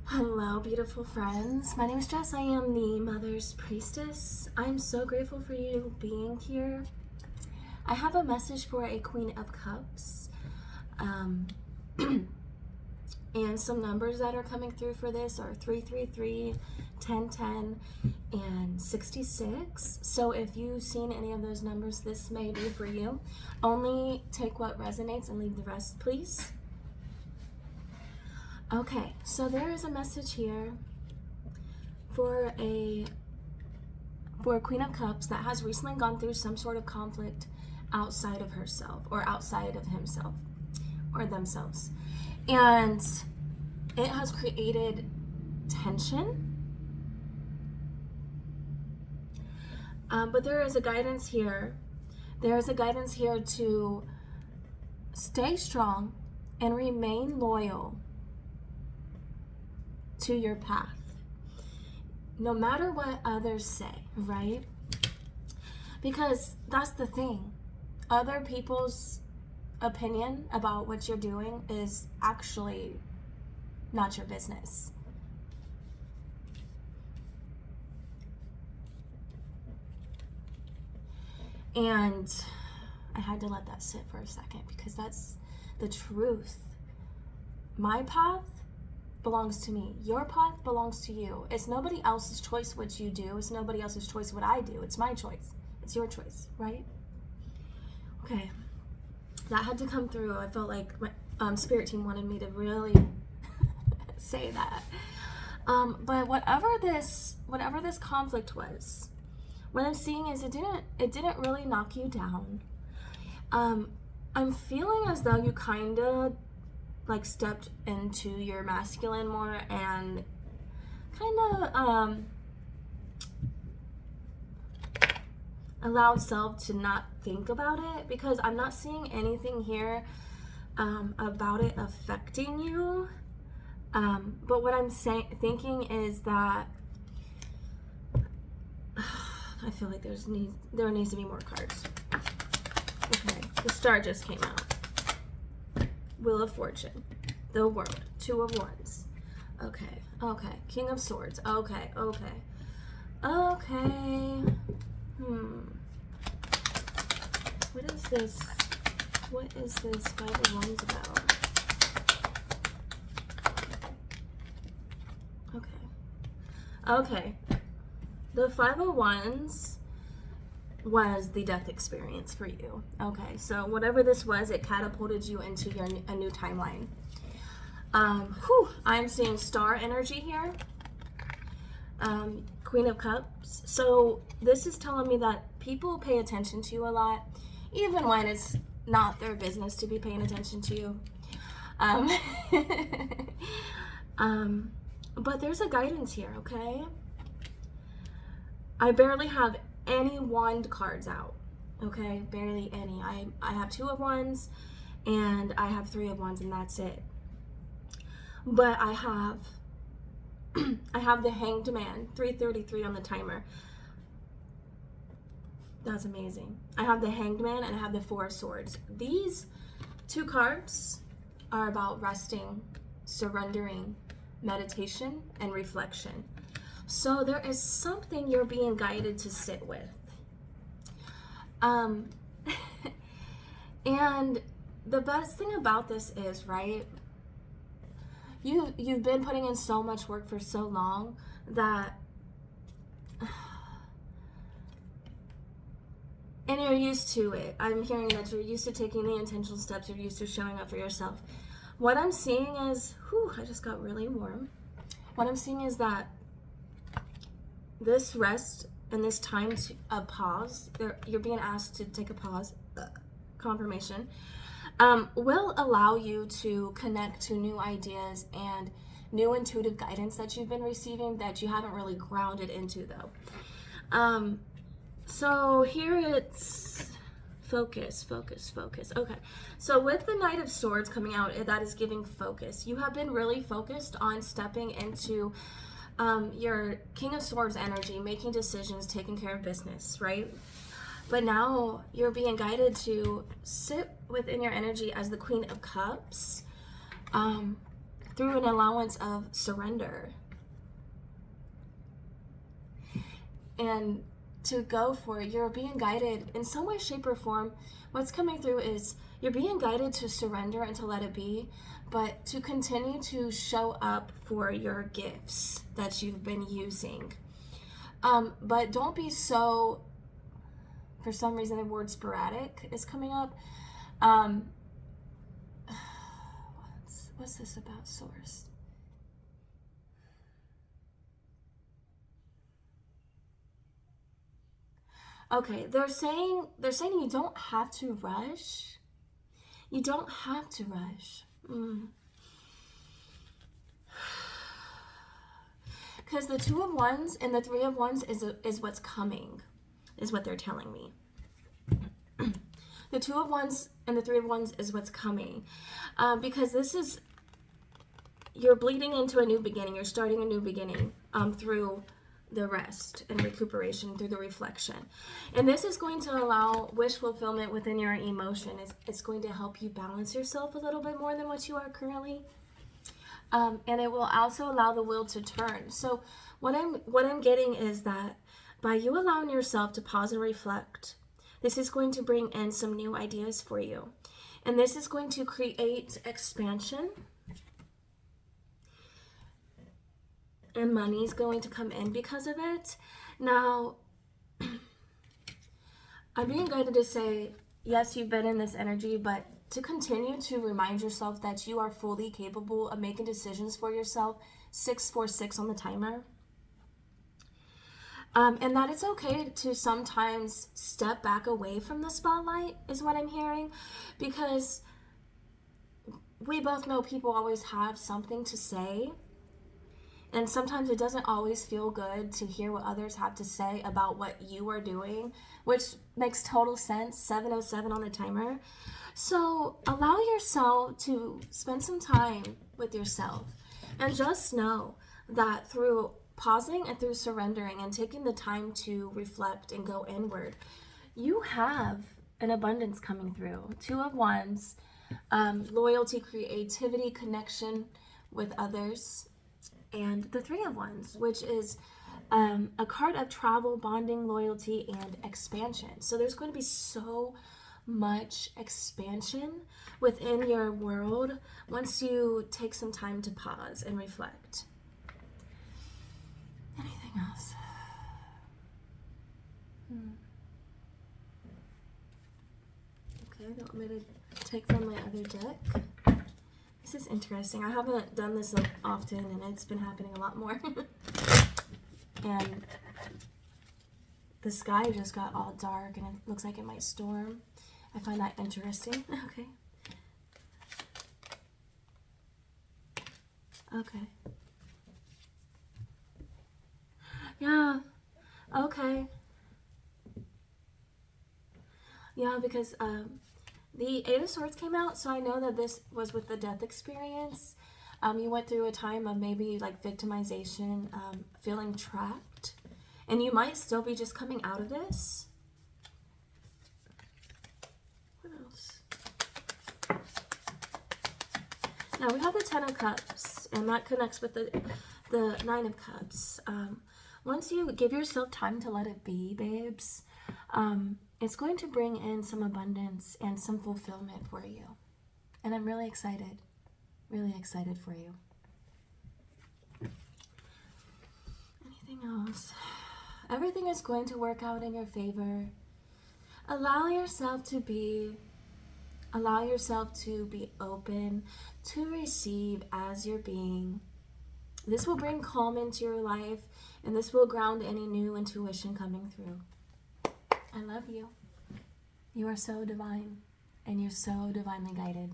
Hello, beautiful friends. My name is Jess. I am the Mother's Priestess. I'm so grateful for you being here. I have a message for a Queen of Cups. And some numbers that are coming through for this are 333, 1010, and 66. So if you've seen any of those numbers, this may be for you. Only take what resonates and leave the rest, please. Okay, so there is a message here for a Queen of Cups that has recently gone through some sort of conflict outside of herself or outside of himself or themselves. And it has created tension. But there is a guidance here. There is a guidance here to stay strong and remain loyal to your path, no matter what others say, right? Because that's the thing. Other people's opinion about what you're doing is actually not your business. And I had to let that sit for a second because that's the truth. My path belongs to me. Your path belongs to you. It's nobody else's choice what you do. It's nobody else's choice what I do. It's my choice. It's your choice, right? Okay. That had to come through. I felt like my spirit team wanted me to really say that. But whatever this conflict was, what I'm seeing is it didn't really knock you down. I'm feeling as though you kind of like stepped into your masculine more and kind of allowed self to not think about it, because I'm not seeing anything here about it affecting you. But what I'm thinking is that I feel like there needs to be more cards. Okay, the star just came out. Wheel of Fortune, the World, Two of Wands. Okay, King of Swords. Okay. What is this? What is this Five of Wands about? Okay. The Five of Wands was the death experience for you. Okay, so whatever this was, it catapulted you into a new timeline. I'm seeing star energy here. Queen of Cups. So this is telling me that people pay attention to you a lot, even when it's not their business to be paying attention to you. But there's a guidance here, okay? I barely have any wand cards out, okay? Barely any. I have Two of Wands and I have Three of Wands, and that's it. But I have the Hanged Man, 333 on the timer. That's amazing. I have the Hanged Man and I have the Four of Swords. These two cards are about resting, surrendering, meditation, and reflection. So there is something you're being guided to sit with. And the best thing about this is, right, you've been putting in so much work for so long that, and you're used to it. I'm hearing that you're used to taking the intentional steps. You're used to showing up for yourself. What I'm seeing is, I just got really warm. What I'm seeing is that this rest and this time to a pause, you're being asked to take a pause, confirmation, will allow you to connect to new ideas and new intuitive guidance that you've been receiving that you haven't really grounded into, though. So here it's focus. Okay, so with the Knight of Swords coming out, that is giving focus. You have been really focused on stepping into your King of Swords energy, making decisions, taking care of business, right? But now you're being guided to sit within your energy as the Queen of Cups, through an allowance of surrender. And to go for it, you're being guided in some way, shape, or form. What's coming through is you're being guided to surrender and to let it be, but to continue to show up for your gifts that you've been using. But don't be so, for some reason the word sporadic is coming up. What's this about, Source? Okay, they're saying you don't have to rush. You don't have to rush. Because the Two of Wands and the Three of Wands is what's coming, is what they're telling me. The Two of Wands and the Three of Wands is what's coming. Because this is, you're bleeding into a new beginning. You're starting a new beginning through the rest and recuperation, through the reflection. And this is going to allow wish fulfillment within your emotion. It's going to help you balance yourself a little bit more than what you are currently. And it will also allow the wheel to turn. So what I'm getting is that by you allowing yourself to pause and reflect, this is going to bring in some new ideas for you. And this is going to create expansion. And money's going to come in because of it. Now, I'm being guided to say, yes, you've been in this energy, but to continue to remind yourself that you are fully capable of making decisions for yourself. 646 on the timer. And that it's okay to sometimes step back away from the spotlight is what I'm hearing. Because we both know people always have something to say. And sometimes it doesn't always feel good to hear what others have to say about what you are doing, which makes total sense. 7:07 on the timer. So allow yourself to spend some time with yourself. And just know that through pausing and through surrendering and taking the time to reflect and go inward, you have an abundance coming through. Two of Wands, loyalty, creativity, connection with others. And the Three of Wands, which is a card of travel, bonding, loyalty, and expansion. So there's going to be so much expansion within your world once you take some time to pause and reflect. Anything else? Okay, they want me to take from my other deck. This is interesting. I haven't done this often, and it's been happening a lot more. And the sky just got all dark, and it looks like it might storm. I find that interesting. Okay. Okay. Yeah. Okay. Yeah, because the Eight of Swords came out, so I know that this was with the death experience. You went through a time of maybe like victimization, feeling trapped, and you might still be just coming out of this. What else? Now we have the Ten of Cups, and that connects with the Nine of Cups. Once you give yourself time to let it be, babes, it's going to bring in some abundance and some fulfillment for you. And I'm really excited for you. Anything else? Everything is going to work out in your favor. Allow yourself to be open to receive as you're being. This will bring calm into your life, and this will ground any new intuition coming through. I love you. You are so divine, and you're so divinely guided.